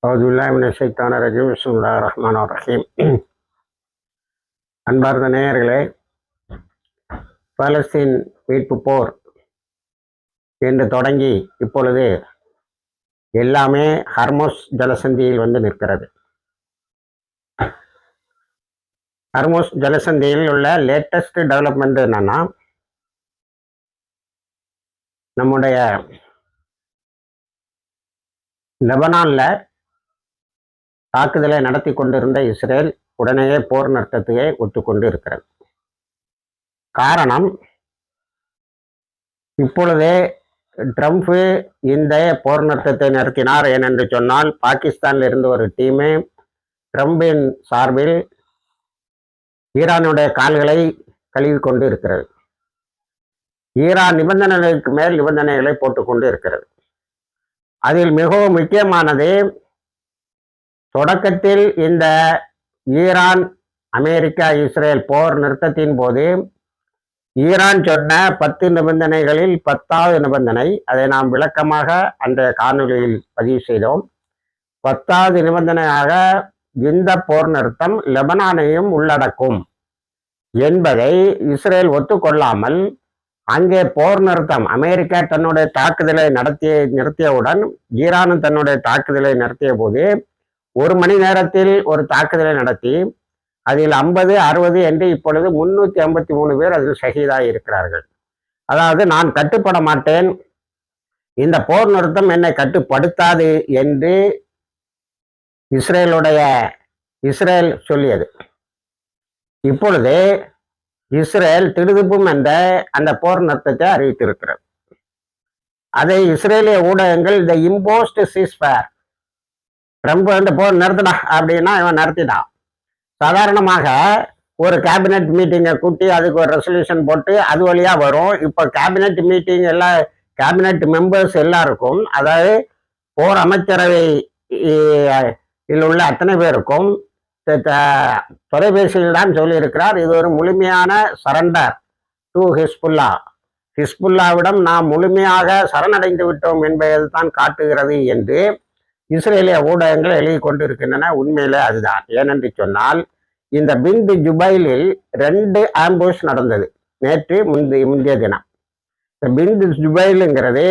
அவுதுல்லாஹிமினஷைத்தானிர் பிஸ்மில்லாஹிர் ரஹ்மானிர் ரஹீம். அன்பார்ந்த நேயர்களே, பாலஸ்தீன் மீட்பு போர் என்று தொடங்கி இப்பொழுது எல்லாமே ஹர்முஸ் ஜலசந்தியில் வந்து நிற்கிறது. ஹர்முஸ் ஜலசந்தியில் உள்ள லேட்டஸ்ட் டெவலப்மெண்ட் என்னன்னா, நம்முடைய லெபனான்ல தாக்குதலை நடத்தி கொண்டிருந்த இஸ்ரேல் உடனேயே போர் நிறுத்தத்தையே ஒத்துக்கொண்டு இருக்கிறது. காரணம், இப்பொழுதே ட்ரம்ப் இந்த போர் நிறுத்தத்தை நிறுத்தினார். ஏனென்று சொன்னால், பாகிஸ்தானில் இருந்து ஒரு டீமே ட்ரம்பின் சார்பில் ஈரானுடைய கால்களை கழுவி கொண்டு இருக்கிறது. ஈரான் நிபந்தனைகளுக்கு மேல் நிபந்தனைகளை போட்டுக்கொண்டு இருக்கிறது. அதில் மிகவும் முக்கியமானது, தொடக்கத்தில் இந்த ஈரான் அமெரிக்கா இஸ்ரேல் போர் நிறுத்தத்தின் போது ஈரான் சொன்ன 10 நிபந்தனைகளில் 10வது நிபந்தனை, அதை நாம் விளக்கமாக அந்த காணொலியில் பதிவு செய்தோம். 10வது நிபந்தனையாக இந்த போர் நிறுத்தம் லெபனானையும் உள்ளடக்கும் என்பதை இஸ்ரேல் ஒத்துக்கொள்ளாமல், அங்கே போர் நிறுத்தம் அமெரிக்கா தன்னுடைய தாக்குதலை நிறுத்தியவுடன் ஈரானும் தன்னுடைய தாக்குதலை நடத்திய போது 1 மணி நேரத்தில் ஒரு தாக்குதலை நடத்தி அதில் 50, 60 என்று இப்பொழுது 353 பேர் அதில் ஷஹீதாகி இருக்கிறார்கள். அதாவது, நான் கட்டுப்பட மாட்டேன், இந்த போர் நிறுத்தம் என்னை கட்டுப்படுத்தாது என்று இஸ்ரேல் சொல்லியது. இப்பொழுது இஸ்ரேல் திடுதிப்பும் என்ற அந்த போர் நிறுத்தத்தை அறிவித்திருக்கிறது. அதை இஸ்ரேலிய ஊடகங்கள் த இம்போஸ்ட் சீஸ்ஃபயர், ட்ரம்ப் வந்து போர் நிறுத்தினா அப்படின்னா இவன் நடத்திட்டான். சாதாரணமாக ஒரு கேபினெட் மீட்டிங்கை கூட்டி அதுக்கு ஒரு ரெசல்யூஷன் போட்டு அது வழியாக வரும். இப்போ கேபினெட் மீட்டிங் எல்லாம் கேபினெட் மெம்பர்ஸ் எல்லாருக்கும், அதாவது போர் அமைச்சரவை உள்ள அத்தனை பேருக்கும் தொலைபேசியில் தான் சொல்லியிருக்கிறார், இது ஒரு முழுமையான சரண்டர் டு ஹிஸ்புல்லாவிடம் நாம் முழுமையாக சரணடைந்து விட்டோம் என்பதை தான் காட்டுகிறது என்று இஸ்ரேலிய ஊடகங்கள் எழுதி கொண்டிருக்கின்றன. உண்மையிலே அதுதான். ஏனென்று சொன்னால், இந்த பிந்த் ஜுபைலில் 2 ஆம்புஷ் நடந்தது நேற்று முந்தைய தினம். இந்த பிந்த் ஜுபைலுங்கிறது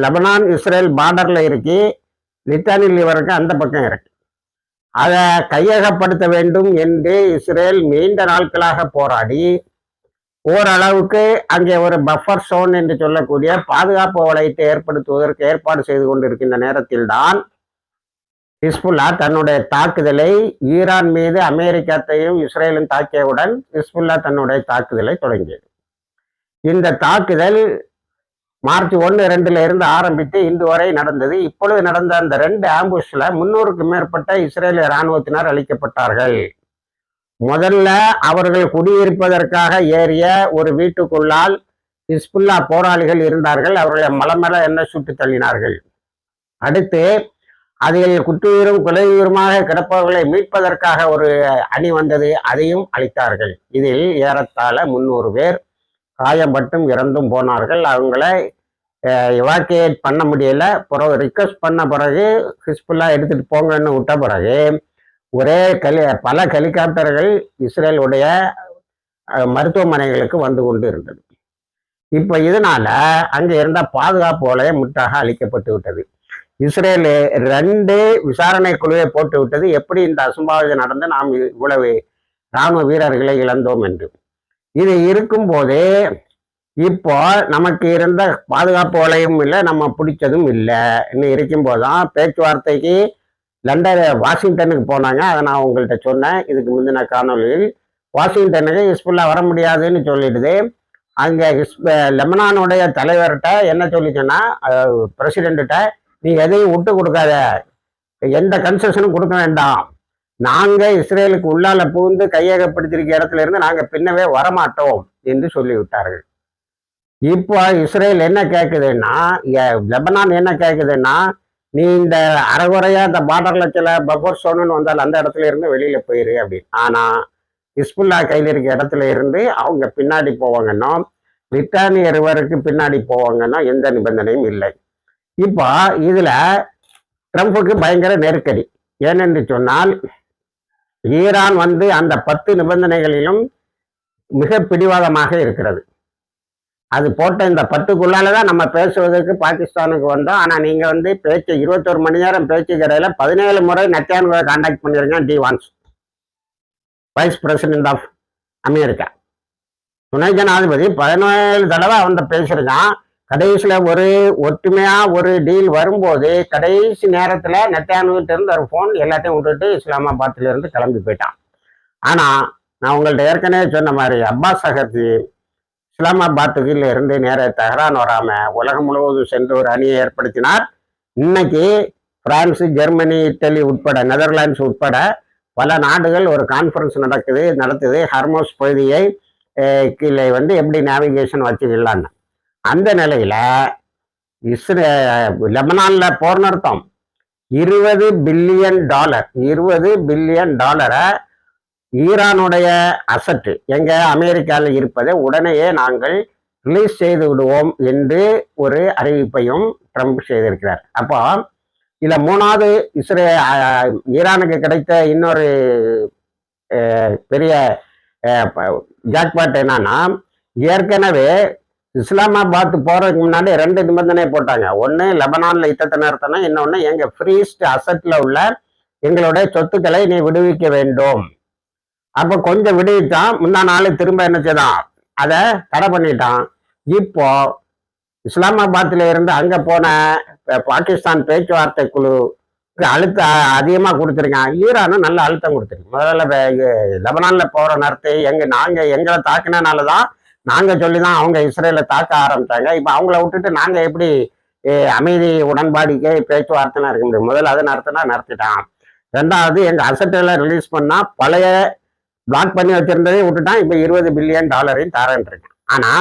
லெபனான் இஸ்ரேல் பார்டர்ல இருக்கு, லித்தானில் இவருக்கு அந்த பக்கம் இருக்கு. அதை கையகப்படுத்த வேண்டும் என்று இஸ்ரேல் நீண்ட நாட்களாக போராடி ஓரளவுக்கு அங்கே ஒரு பஃபர் சோன் என்று சொல்லக்கூடிய பாதுகாப்பு வளையத்தை ஏற்படுத்துவதற்கு ஏற்பாடு செய்து கொண்டிருக்கின்ற நேரத்தில் தான் ஹிஸ்புல்லா தன்னுடைய தாக்குதலை ஈரான் மீது அமெரிக்காத்தையும் இஸ்ரேலும் தாக்கியவுடன் ஹிஸ்புல்லா தன்னுடைய தாக்குதலை தொடங்கியது. இந்த தாக்குதல் மார்ச் 1, 2 இருந்து ஆரம்பித்து இன்று வரை நடந்தது. இப்பொழுது நடந்த அந்த 2 ஆம்புஷ்ல 300க்கும் மேற்பட்ட இஸ்ரேலிய இராணுவத்தினர் அளிக்கப்பட்டார்கள். முதல்ல அவர்கள் குடியிருப்பதற்காக ஏறிய ஒரு வீட்டுக்குள்ளால் ஹிஸ்புல்லா போராளிகள் இருந்தார்கள். அவர்களை மலமல என்ன சுட்டு தள்ளினார்கள். அடுத்து அதில் குற்றுயிரும் கொலையுயிருமாக கிடப்பவர்களை மீட்பதற்காக ஒரு அணி வந்தது, அதையும் அளித்தார்கள். இதில் ஏறத்தாழ 300 பேர் காயப்பட்டும் இறந்தும் போனார்கள். அவங்கள எவாக்குவேட் பண்ண முடியல. பிறகு ரிக்வஸ்ட் பண்ண பிறகு ஹிஸ்புல்லா எடுத்துட்டு போங்கன்னு விட்ட பிறகு பல ஹெலிகாப்டர்கள் இஸ்ரேலுடைய மருத்துவமனைகளுக்கு வந்து கொண்டு இருந்தது. இப்போ இதனால அங்கே இருந்த பாதுகாப்பு வளையம் முற்றாக அளிக்கப்பட்டு விட்டது. இஸ்ரேல் 2 விசாரணை குழுவை போட்டு விட்டது, எப்படி இந்த அசம்பாவிதம் நடந்து நாம் இவ்வளவு இராணுவ வீரர்களை இழந்தோம் என்று. இது இருக்கும்போதே இப்போ நமக்கு இருந்த பாதுகாப்பு வளையம் இல்லை, நம்ம பிடிச்சதும் இல்லை. இன்னும் இருக்கும்போதுதான் பேச்சுவார்த்தைக்கு வாஷிங்டனுக்கு போனாங்க. அதை நான் உங்கள்கிட்ட சொன்னேன் இதுக்கு முந்தின காணொலியில். வாஷிங்டனுக்கு ஹிஸ்புல்லா வர முடியாதுன்னு சொல்லிடுது. அங்கே லெபனானுடைய தலைவர்கிட்ட என்ன சொல்லிச்சோன்னா, பிரசிடென்ட்ட, நீ எதையும் விட்டு கொடுக்காத, எந்த கன்செஷனும் கொடுக்க வேண்டாம், நாங்கள் இஸ்ரேலுக்கு உள்ளால புகுந்து கையகப்படுத்திருக்க இடத்துல இருந்து நாங்கள் பின்னவே வரமாட்டோம் என்று சொல்லிவிட்டார்கள். இப்போ இஸ்ரேல் என்ன கேட்குதுன்னா, லெபனான் என்ன கேட்குதுன்னா, நீ இந்த அரைகுறையா இந்த பார்டர்ல சில பஃபர் சோனுன்னு வந்தால் அந்த இடத்துல இருந்து வெளியில போயிரு அப்படின்னு. ஆனா ஹிஸ்புல்லா கையில் இருக்க இடத்துல இருந்து அவங்க பின்னாடி போவாங்கன்னா, பிரிட்டானிய ரிவருக்கு பின்னாடி போவாங்கன்னா எந்த நிபந்தனையும் இல்லை. இப்போ இதுல ட்ரம்புக்கு பயங்கர நெருக்கடி. ஏனென்று சொன்னால் ஈரான் வந்து அந்த 10 நிபந்தனைகளிலும் மிக பிடிவாதமாக இருக்கிறது. அது போட்ட இந்த 10க்குள்ளாலதான் நம்ம பேசுவதற்கு பாகிஸ்தானுக்கு வந்தோம். ஆனா நீங்க வந்து பேச்சு 21 மணி நேரம் பேச்சுக்கு இடையில 17 முறை நெத்தன்யாகுவை கான்டாக்ட் பண்ணிருக்கேன். D Vance, vice president of America, துணை ஜனாதிபதி 17 தடவை அவன் பேசியிருக்கான். கடைசியில ஒரு ஒற்றுமையா ஒரு டீல் வரும்போது கடைசி நேரத்துல நெத்தன்யாகுவிட்ட இருந்து ஒரு போன் எல்லாத்தையும் விட்டுட்டு இஸ்லாமாபாத்ல இருந்து கிளம்பி போயிட்டான். ஆனா நான் உங்கள்ட்ட ஏற்கனவே சொன்ன மாதிரி அப்பாஸ் அகர்ஜி இஸ்லாமாபாத்துக்கு இருந்து நேர தெஹ்ரான் வராம உலகம் முழுவதும் சென்று ஒரு அணியை ஏற்படுத்தினார். இன்னைக்கு பிரான்ஸ், ஜெர்மனி, இட்டலி உட்பட, நெதர்லாண்ட்ஸ் உட்பட பல நாடுகள் ஒரு கான்ஃபரன்ஸ் நடத்துது ஹர்மோஸ் பகுதியை கீழே வந்து எப்படி நேவிகேஷன் வச்சுக்கலான்னு. அந்த நிலையில லெபனான்ல போர் நிறுத்தம் $20 பில்லியன் ஈரானுடைய அசட் எங்க அமெரிக்காவில் இருப்பதை உடனேயே நாங்கள் ரிலீஸ் செய்து விடுவோம் என்று ஒரு அறிவிப்பையும் ட்ரம்ப் செய்திருக்கிறார். அப்போ இதுல மூணாவது ஈரானுக்கு கிடைத்த இன்னொரு பெரிய ஜாக்பாட் என்னன்னா, ஏற்கனவே இஸ்லாமாபாத் போறதுக்கு முன்னாடி 2 நிபந்தனை போட்டாங்க. ஒன்று லெபனான்ல யுத்தத்தை நிறுத்தணும், இன்னொன்று எங்க ஃப்ரீஸ்ட் அசட்ல உள்ள எங்களுடைய சொத்துக்களை நீ விடுவிக்க வேண்டும். அப்ப கொஞ்சம் விடுவித்தான், முந்தா நாள் திரும்ப என்ன செய்தான், அதை தடை பண்ணிட்டான். இப்போ இஸ்லாமாபாத்ல இருந்து அங்க போன பாகிஸ்தான் பேச்சுவார்த்தை குழுக்கு அழுத்தம் அதிகமா கொடுத்துருக்கான். ஈரானும் நல்ல அழுத்தம் கொடுத்துருக்கு. முதல்ல லெபனான்ல போற நிறுத்தி எங்களை தாக்கினாலதான் நாங்க சொல்லிதான் அவங்க இஸ்ரேலை தாக்க ஆரம்பிச்சாங்க. இப்ப அவங்கள விட்டுட்டு நாங்க எப்படி அமைதி உடன்பாடுக்கே பேச்சுவார்த்தை இருக்க முடியும்? முதல்ல அதை நடத்திட்டான். ரெண்டாவது எங்க அசட்டெல்லாம் ரிலீஸ் பண்ணா பழைய பிளாக் பண்ணி வச்சிருந்ததே விட்டுட்டான். இப்ப $20 பில்லியன் தரேன் இருக்கு. ஆனா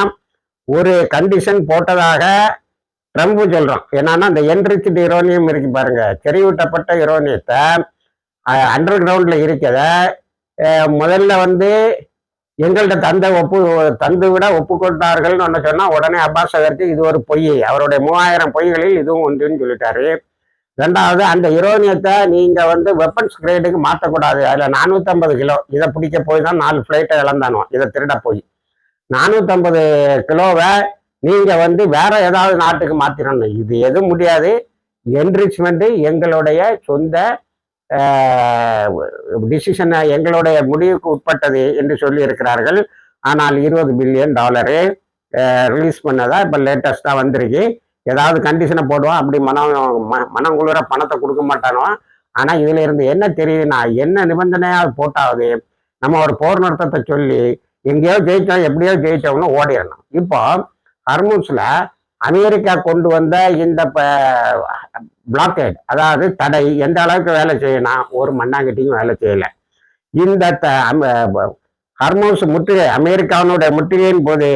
ஒரு கண்டிஷன் போட்டதாக ட்ரம்ப் சொல்றோம். என்னன்னா இந்த என்ரிச்டு யுரேனியம் இருக்கு பாருங்க, செறிவூட்டப்பட்ட யுரேனியத்தை அண்டர் கிரவுண்ட்ல இருக்கிறத முதல்ல வந்து எங்கள்கிட்ட தந்து விட ஒப்புக்கொண்டார்கள்னு ஒன்று சொன்னா உடனே அப்பாஸ் அகர்ஜி இது ஒரு பொய், அவருடைய 3000 பொய்களில் இதுவும் ஒன்றுன்னு சொல்லிட்டாரு. ரெண்டாவது அந்த யுரேனியத்தை நீங்க வந்து வெப்பன்ஸ் கிரேடுக்கு மாற்றக்கூடாது. அதுல 450 கிலோ, இதை பிடிக்க போய் தான் 4 ஃபிளைட்டை இழந்தானோ, இதை திருட போய் 450 கிலோவை நீங்க வந்து வேற ஏதாவது நாட்டுக்கு மாத்திரணும். இது எதுவும் முடியாது. என்ரிச்மெண்ட் எங்களுடைய சொந்த டிசிஷன், எங்களுடைய முடிவுக்கு உட்பட்டது என்று சொல்லி இருக்கிறார்கள். ஆனால் $20 பில்லியன் ரிலீஸ் பண்ணதா இப்ப லேட்டஸ்டா வந்திருக்கு. ஏதாவது கண்டிஷனை போடுவான், அப்படி மனம் குளிர பணத்தை கொடுக்க மாட்டானோ. ஆனா இதுல இருந்து என்ன தெரியுதுன்னா, என்ன நிபந்தனையாவது போட்டாவது நம்ம ஒரு போர் நிறுத்தத்தை சொல்லி எங்கேயோ ஜெயிச்சோம் எப்படியோ ஜெயிச்சோம்னு ஓடிடணும். இப்போ ஹர்முஸ்ல அமெரிக்கா கொண்டு வந்த இந்த பிளாக்கேட், அதாவது தடை எந்த அளவுக்கு வேலை செய்யணும், ஒரு மண்ணாங்கட்டியும் வேலை செய்யல. இந்த ஹர்முஸ் முற்றுகை, அமெரிக்காவுடைய முற்றுகையின் போது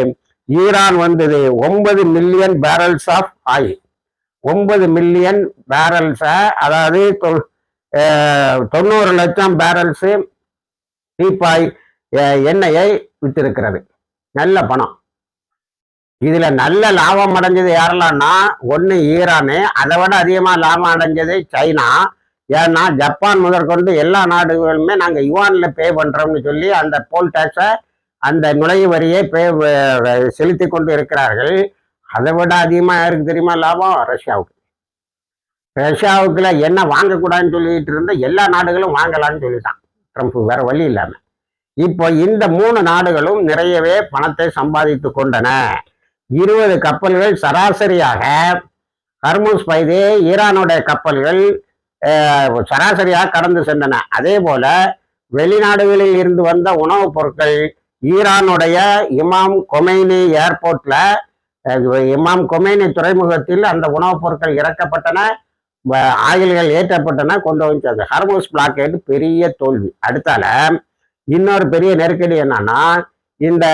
ஈரான் வந்தது 9 million barrels of oil, 9 million barrels, அதாவது 90 லட்சம் பேரல்ஸ் டீப்பாய் எண்ணெயை வித்திருக்கிறது. நல்ல பணம். இதுல நல்ல லாபம் அடைஞ்சது யாரெல்லாம்னா, ஒண்ணு ஈரானு, அதை விட அதிகமா லாபம் அடைஞ்சது சைனா. ஏன்னா ஜப்பான் முதற்கொண்டு எல்லா நாடுகளுமே நாங்க யுவான்ல பே பண்றோம்னு சொல்லி அந்த போல் டாக்ஸை, அந்த நுழைவு வரியை செலுத்தி கொண்டு இருக்கிறார்கள். அதை விட அதிகமா யாருக்கு தெரியுமா லாபம்? ரஷ்யாவுக்கு. ரஷ்யாவுக்குள்ள என்ன வாங்கக்கூடாதுன்னு சொல்லிட்டு இருந்த எல்லா நாடுகளும் வாங்கலான்னு சொல்லிட்டான் ட்ரம்ப், வேற வழி இல்லாம. இப்போ இந்த 3 நாடுகளும் நிறையவே பணத்தை சம்பாதித்து கொண்டன. 20 கப்பல்கள் சராசரியாக ஹர்முஸ் பகுதி ஈரானுடைய கப்பல்கள் சராசரியாக கடந்து சென்றன. அதே போல வெளிநாடுகளில் இருந்து வந்த உணவுப் பொருட்கள் ஈரானுடைய இமாம் கொமைனி ஏர்போர்ட்ல, இமாம் கொமைனி துறைமுகத்தில் அந்த உணவுப் பொருட்கள் இறக்கப்பட்டன, ஆயில்கள் ஏற்றப்பட்டன, கொண்டு வந்து ஹர்முஸ் பிளாக்கேட் பெரிய தோல்வி. அடுத்தால இன்னொரு பெரிய நெருக்கடி என்னன்னா, இந்த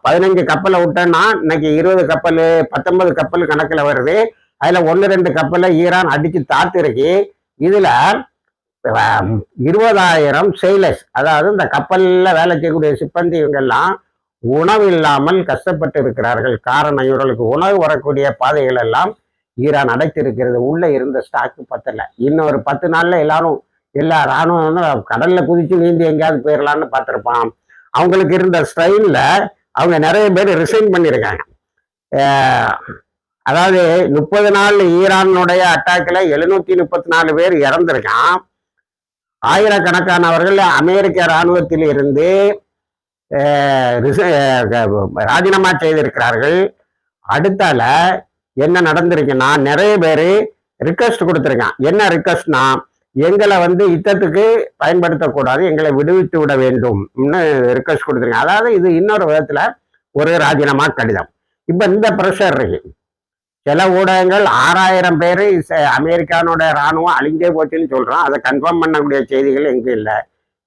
15 கப்பலை விட்டோம்னா இன்னைக்கு 20 கப்பல் 19 கப்பல் கணக்குல வருது. அதுல 1-2 கப்பலை ஈரான் அடிச்சு தாத்து இருக்கு. இதுல 20,000 செயிலர்ஸ், அதாவது இந்த கப்பல்ல வேலை செய்யக்கூடிய சிப்பந்தி இவங்கெல்லாம் உணவு இல்லாமல் கஷ்டப்பட்டு இருக்கிறார்கள். காரணம், இவர்களுக்கு உணவு வரக்கூடிய பாதைகள் எல்லாம் ஈரான் அடைத்திருக்கிறது. உள்ள இருந்த ஸ்டாக்கு பத்தல. இன்னும் ஒரு 10 நாள்ல எல்லா ராணுவம் கடல்ல குதிச்சு நீந்தி எங்கேயாவது போயிடலான்னு பார்த்திருப்பான். அவங்களுக்கு இருந்த ஸ்டைல்ல அவங்க நிறைய பேர் ரிசைன் பண்ணியிருக்காங்க. அதாவது 30 நாள் ஈரானுடைய அட்டாக்ல 734 பேர் இறந்திருக்கான். ஆயிரக்கணக்கானவர்கள் அமெரிக்க இராணுவத்தில் இருந்து ராஜினாமா செய்திருக்கிறார்கள். அடுத்தால என்ன நடந்திருக்குன்னா, நிறைய பேர் ரிக்வெஸ்ட் கொடுத்துருக்கான். என்ன ரிக்வெஸ்ட்னா, எங்களை யுத்தத்துக்கு பயன்படுத்தக்கூடாது, எங்களை விடுவித்து விட வேண்டும்னு ரிக்வெஸ்ட் கொடுத்துருக்காங்க. அதாவது இது இன்னொரு விதத்துல ஒரு ராஜினாமா கடிதம். இப்ப இந்த ப்ரெஷர் இருக்கு. சில ஊடகங்கள் 6000 பேர் அமெரிக்கானோட இராணுவம் அழிஞ்சே போச்சுன்னு சொல்றான். அதை கன்ஃபார்ம் பண்ணக்கூடிய செய்திகள் எங்கும் இல்லை.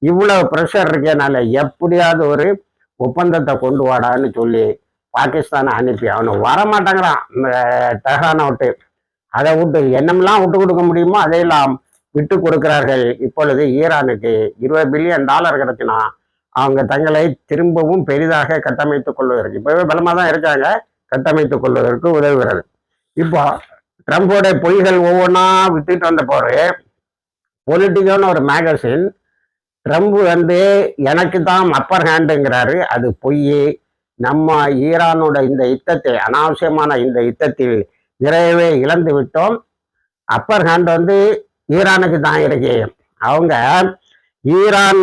இவ்வளவு ப்ரெஷர் இருக்கனால எப்படியாவது ஒரு ஒப்பந்தத்தை கொண்டு வாடான்னு சொல்லி பாகிஸ்தானை அனுப்பி அவனை வரமாட்டேங்கிறான். இந்த டெஹ்ரானை விட்டு அதை விட்டு என்னமெல்லாம் விட்டு கொடுக்க முடியுமோ அதையெல்லாம் விட்டு கொடுக்கிறார்கள். இப்பொழுது ஈரானுக்கு $20 பில்லியன் கிடைச்சினா அவங்க தங்களை திரும்பவும் பெரிதாக கட்டமைத்துக் கொள்வதற்கு, இப்பவே பலமா தான் இருக்காங்க, கட்டமைத்துக் கொள்வதற்கு உதவுகிறது. இப்போ ட்ரம்போட பொய்கள் ஒவ்வொன்றா விட்டுட்டு வந்த போது பொலிட்டிக்கோன்னு ஒரு மேகசின் ட்ரம்ப் எனக்கு தான் அப்பர் ஹேண்டுங்கிறாரு. அது பொய். நம்ம ஈரானோட இந்த யுத்தத்தை, அனாவசியமான இந்த யுத்தத்தில் நிறையவே இழந்து விட்டோம். அப்பர் ஹேண்ட் ஈரானுக்கு தான் இருக்கு. அவங்க ஈரான்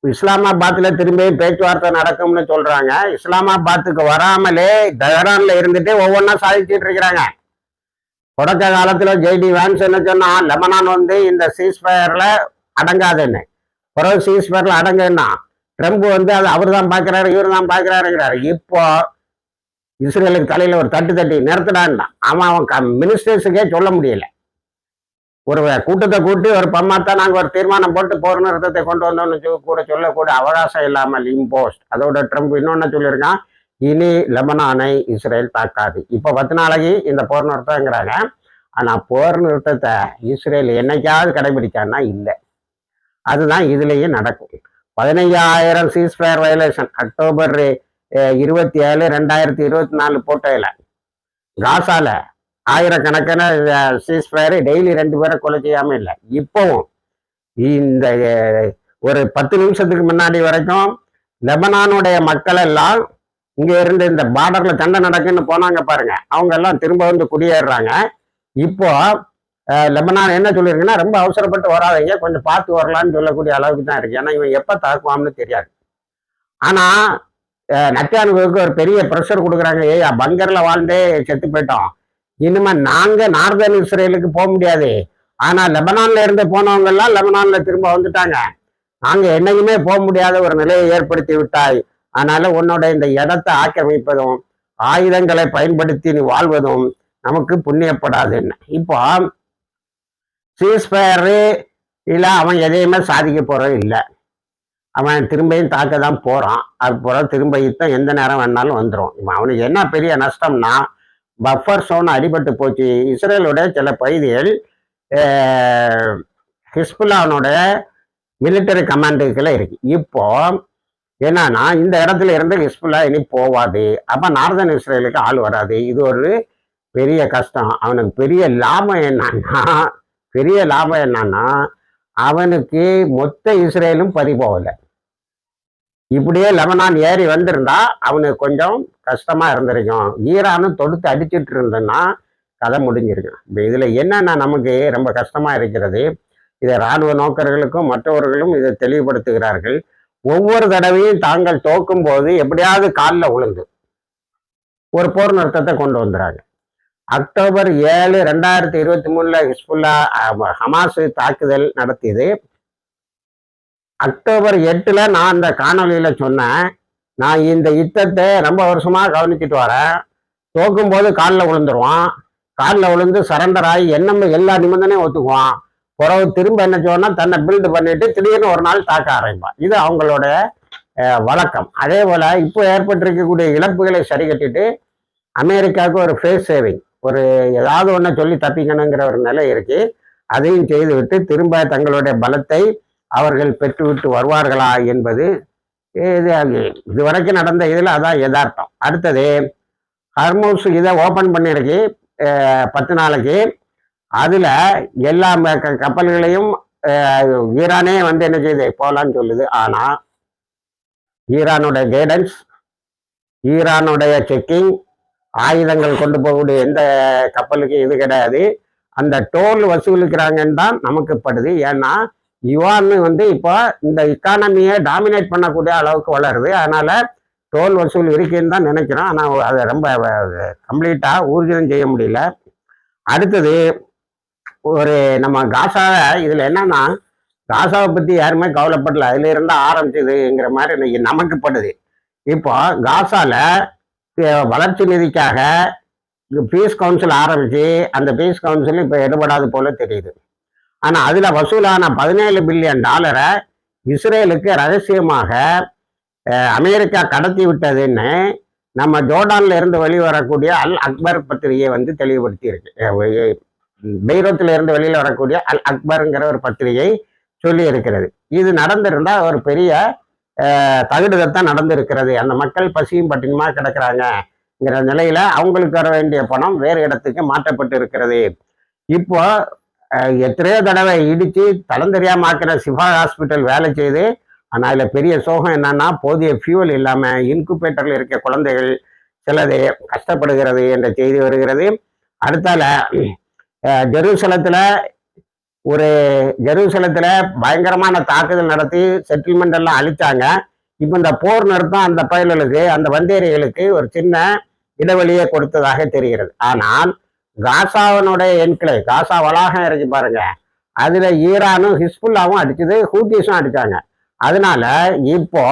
இஸ்லாமாபாத்ல திரும்பி பேச்சுவார்த்தை நடக்கும்னு சொல்றாங்க. இஸ்லாமாபாத்துக்கு வராமலே தெஹ்ரான்ல இருந்துட்டு ஒவ்வொன்றா சாதிச்சுட்டு இருக்கிறாங்க. தொடக்க காலத்துல ஜேடி வான்ஸ் என்ன சொன்னா, லெபனான் இந்த சீஸ்ஃபயர்ல அடங்காதுன்னு. பிறகு சீஸ்ஃபயர்ல அடங்குன்னா ட்ரம்ப் அது அவர் தான் பாக்குறாரு, இவர் தான் பாக்குறாருங்கிறாரு. இப்போ இஸ்ரேலுக்கு தலையில ஒரு தட்டி நிறுத்தினான்னா அவன் மினிஸ்டர்ஸுக்கே சொல்ல முடியல. ஒரு கூட்டத்தை கூட்டி ஒரு பம்மாத்தான் நாங்கள் ஒரு தீர்மானம் போட்டு போர் நிறுத்தத்தை கொண்டு வந்தோம்னு கூட சொல்லக்கூட அவகாசம் இல்லாமல் இம்போஸ்ட். அதோட ட்ரம்ப் இன்னொன்னு சொல்லியிருக்கான், இனி லெபனானை இஸ்ரேல் தாக்காது. இப்போ 10 நாளைக்கு இந்த போர் நிறுத்தங்கிறாங்க. ஆனா போர் நிறுத்தத்தை இஸ்ரேல் என்னைக்காவது கடைபிடிச்சான்னா இல்லை. அதுதான் இதுலேயும் நடக்கும். 15,000 சீஸ்ஃபயர் வயலேஷன் அக்டோபர் 27, 2024 போட்டதில் காசால ஆயிரக்கணக்கான சீஸ்ஃபயர் டெய்லி 2 பேரை கொலை செய்யாம இல்லை. இப்போவும் இந்த ஒரு 10 நிமிஷத்துக்கு முன்னாடி வரைக்கும் லெபனானுடைய மக்கள் எல்லாம் இங்க இருந்து இந்த பார்டர்ல சண்டை நடக்குன்னு போனாங்க பாருங்க, அவங்க எல்லாம் திரும்ப குடியேறுறாங்க. இப்போ லெபனான் என்ன சொல்லியிருக்குன்னா, ரொம்ப அவசரப்பட்டு வராதீங்க, கொஞ்சம் பார்த்து வரலான்னு சொல்லக்கூடிய அளவுக்கு தான் இருக்கு. ஏன்னா இவன் எப்ப தாக்குவான்னு தெரியாது. ஆனா நத்தியானுக்கு ஒரு பெரிய ப்ரெஷர் கொடுக்குறாங்க. ஏயா பங்கர்ல வாழ்ந்தே செத்து போயிட்டோம், இனிமே நாங்க நார்தர்ன் இஸ்ரேலுக்கு போக முடியாது. ஆனா லெபனான்ல இருந்து போனவங்க எல்லாம் லெபனான்ல திரும்ப வந்துட்டாங்க. நாங்க என்னைக்குமே போக முடியாத ஒரு நிலையை ஏற்படுத்தி விட்டாய். அதனால உன்னோட இந்த இடத்தை ஆக்கிரமிப்பதும் ஆயுதங்களை பயன்படுத்தி நீ வாழ்வதும் நமக்கு புண்ணியப்படாதுன்னு. இப்போ சீஸ்ஃபயரு இல்ல அவன் எதையுமே சாதிக்க போறது இல்லை. அவன் திரும்பியும் தாக்க தான் போறான். அதுபோல திரும்ப யுத்தம் எந்த நேரம் வேணாலும் வந்துடும். அவனுக்கு என்ன பெரிய நஷ்டம்னா, பஃபர் சோன் அடிபட்டு போச்சு. இஸ்ரேலுடைய சில பகுதிகள் ஹிஸ்புல்லானோட மிலிட்டரி கமாண்டுக்குள்ள இருக்கு. இப்போ என்னன்னா, இந்த இடத்துல இருந்து ஹிஸ்புல்லா இனி போவாது. அப்ப நார்தன் இஸ்ரேலுக்கு ஆள் வராது. இது ஒரு பெரிய கஷ்டம். அவனுக்கு பெரிய லாபம் என்னன்னா அவனுக்கு மொத்த இஸ்ரேலும் பறிபோகல. இப்படியே லெபனான் ஏறி வந்திருந்தா அவனுக்கு கொஞ்சம் கஷ்டமா இருந்திருக்கும். ஈரானும் தொடுத்து அடிச்சுட்டு இருந்ததுன்னா கதை முடிஞ்சிருக்கும். இப்போ இதுல என்னன்னா நமக்கு ரொம்ப கஷ்டமா இருக்கிறது, இதை இராணுவ நோக்கர்களுக்கும் மற்றவர்களும் இதை தெளிவுபடுத்துகிறார்கள். ஒவ்வொரு தடவையும் தாங்கள் தோக்கும் போது எப்படியாவது காலில் விழுந்து ஒரு போர் நிறுத்தத்தை கொண்டு வந்துறாங்க. அக்டோபர் 7, 2023 ஹிஸ்புல்லா ஹமாஸ் தாக்குதல் நடத்தியது. அக்டோபர் 8 நான் அந்த காணொலியில சொன்னேன், நான் இந்த யுத்தத்தை ரொம்ப வருஷமா கவனிச்சுட்டு வரேன். தோக்கும் போது காலில் விழுந்துருவான், காலில் விழுந்து சரண்டர் ஆகி எல்லா நிபந்தனையும் ஒத்துக்குவான். பிறகு திரும்ப என்ன சொன்னா தன்னை பில்டு பண்ணிட்டு திடீர்னு ஒரு நாள் தாக்க ஆரம்பிப்பான். இது அவங்களோட வழக்கம். அதே போல இப்போ ஏற்பட்டிருக்கக்கூடிய இழப்புகளை சரி கட்டிட்டு அமெரிக்காவுக்கு ஒரு ஃபேஸ் சேவிங், ஒரு ஏதாவது ஒன்று சொல்லி தப்பிக்கணுங்கிற ஒரு நிலை இருக்கு. அதையும் செய்துவிட்டு திரும்ப தங்களுடைய பலத்தை அவர்கள் பெற்றுவிட்டு வருவார்களா என்பது இதுவரைக்கும் நடந்த இதில் அதான் யதார்த்தம். அடுத்தது ஹர்மூஸ் இதை ஓப்பன் பண்ணியிருக்கு. 10 நாளைக்கு. அதுல எல்லா கப்பல்களையும் ஈரானே வந்து என்ன செய்யுது போலான்னு சொல்லுது. ஆனா ஈரானுடைய கைடன்ஸ், ஈரானுடைய செக்கிங், ஆயுதங்கள் கொண்டு போகக்கூடிய எந்த கப்பலுக்கு இது கிடையாது. அந்த டோல் வசூலிக்கிறாங்கன்னு தான் நமக்கு படுது. ஏன்னா யுவான் வந்து இப்போ இந்த இக்கானமியை டாமினேட் பண்ணக்கூடிய அளவுக்கு வளருது. அதனால டோல் வசூல் இருக்குன்னு தான் நினைக்கிறோம். ஆனால் அதை ரொம்ப கம்ப்ளீட்டா ஊர்ஜிதம் செய்ய முடியல. அடுத்தது ஒரு நம்ம காசாவை, இதுல என்னன்னா காசாவை பத்தி யாருமே கவலைப்படல. அதுல இருந்தா ஆரம்பிச்சதுங்கிற மாதிரி இன்னைக்கு நமக்கு படுது. இப்போ காசால வளர்ச்சி நிதிக்காக பீஸ் கவுன்சில் ஆரம்பிச்சு அந்த பீஸ் கவுன்சில் இப்ப எடுபடாது போல தெரியுது. ஆனா அதுல வசூலான $17 பில்லியன் இஸ்ரேலுக்கு ரகசியமாக அமெரிக்கா கடத்தி விட்டதுன்னு நம்ம ஜோர்டான்ல இருந்து வெளிவரக்கூடிய அல் அக்பர் பத்திரிகை வந்து தெளிவுபடுத்தி இருக்கு. பெய்ரூத்துல இருந்து வெளியில வரக்கூடிய அல் அக்பருங்கிற ஒரு பத்திரிகை சொல்லி இருக்கிறது. இது நடந்திருந்தா ஒரு பெரிய தகுடுதத்தான் நடந்திருக்கிறது. அந்த மக்கள் பசியும் பட்டினியுமா கிடக்குறாங்கங்கிற நிலையில அவங்களுக்கு வர வேண்டிய பணம் வேறு இடத்துக்கு மாற்றப்பட்டு இருக்கிறது. இப்போ எத்தனையோ தடவை இடிச்சு தளம் தெரியாம ஆக்கிற சிஃபா ஹாஸ்பிட்டல் வேலை செய்து. ஆனா இதுல பெரிய சோகம் என்னன்னா போதிய ஃபியூவல் இல்லாம இன்குபேட்டர்ல இருக்க குழந்தைகள் சிலது கஷ்டப்படுகிறது என்ற செய்தி வருகிறது. அடுத்தால ஜெருசலத்துல பயங்கரமான தாக்குதல் நடத்தி செட்டில்மெண்ட் எல்லாம் அழிச்சாங்க. இப்ப இந்த போர் நிறுத்தம் அந்த பயல்களுக்கு, அந்த வந்தேரிகளுக்கு ஒரு சின்ன இடைவெளியை கொடுத்ததாக தெரிகிறது. ஆனால் காசாவினுடைய என்கிளேவ், காசா வளாகம் இருக்கு பாருங்க, அதுல ஈரானும் ஹிஸ்புல்லாவும் அடிச்சது, ஹூத்திஸும் அடிச்சாங்க. அதனால இப்போ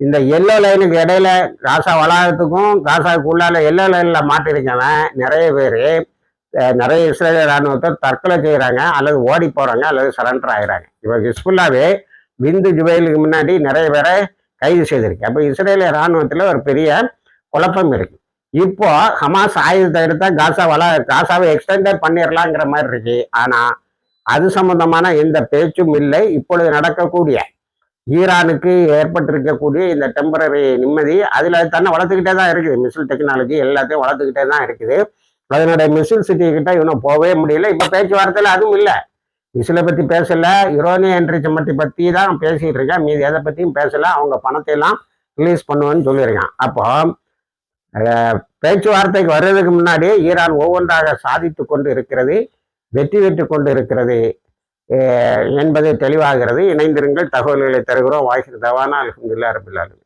இந்த எல்லோ லைனுக்கு இடையில காசா வளாகத்துக்கும் காசாவுக்கு உள்ளால எல்லோ லைன்ல மாட்டிருக்கவன் நிறைய பேரு, நிறைய இஸ்ரேலிய ராணுவத்தை தற்கொலை செய்யறாங்க, அல்லது ஓடி போறாங்க, அல்லது சரண்டர் ஆகிறாங்க. இப்போ ஹிஸ்புல்லாவே பிந்து ஜுபைலுக்கு முன்னாடி நிறைய பேரை கைது செய்திருக்கு. அப்போ இஸ்ரேலிய ராணுவத்துல ஒரு பெரிய குழப்பம் இருக்கு. இப்போ ஹமாஸ் ஆயுதத்தை எடுத்தா காசாவை எக்ஸ்டெண்டட் பண்ணிடலாங்கிற மாதிரி இருக்கு. ஆனா அது சம்பந்தமான எந்த பேச்சும் இல்லை. இப்பொழுது நடக்கக்கூடிய ஈரானுக்கு ஏற்பட்டிருக்கக்கூடிய இந்த டெம்பரரி நிம்மதி அதுல தன்னை வளர்த்துக்கிட்டே தான் இருக்குது. மிசில் டெக்னாலஜி எல்லாத்தையும் வளர்த்துக்கிட்டே தான் இருக்குது. அதனுடைய மிசில் சிட்டி கிட்ட இவனும் போகவே முடியல. இப்ப பேச்சுவார்த்தையில அதுவும் இல்லை. மிசிலை பத்தி பேசல, யுரேனியம் என்ரிச்மெண்ட் பத்தி தான் பேசிட்டு இருக்கேன். மீதி எதை பத்தியும் பேசல. அவங்க பணத்தை எல்லாம் ரிலீஸ் பண்ணுவேன்னு சொல்லியிருக்கான். அப்போ பேச்சுவார்த்தைக்கு வர்றதுக்கு முன்னாடி ஈரான் ஒவ்வொன்றாக சாதித்து கொண்டு இருக்கிறது, வெற்றி பெற்று கொண்டு இருக்கிறது என்பது தெளிவாகிறது. இணைந்திருங்கள், தகவல்களை தருகிறோம். வாய்ஸ் தவானா அல்ஹம்துலில்லாஹ் ரப்பில் ஆலமீன்.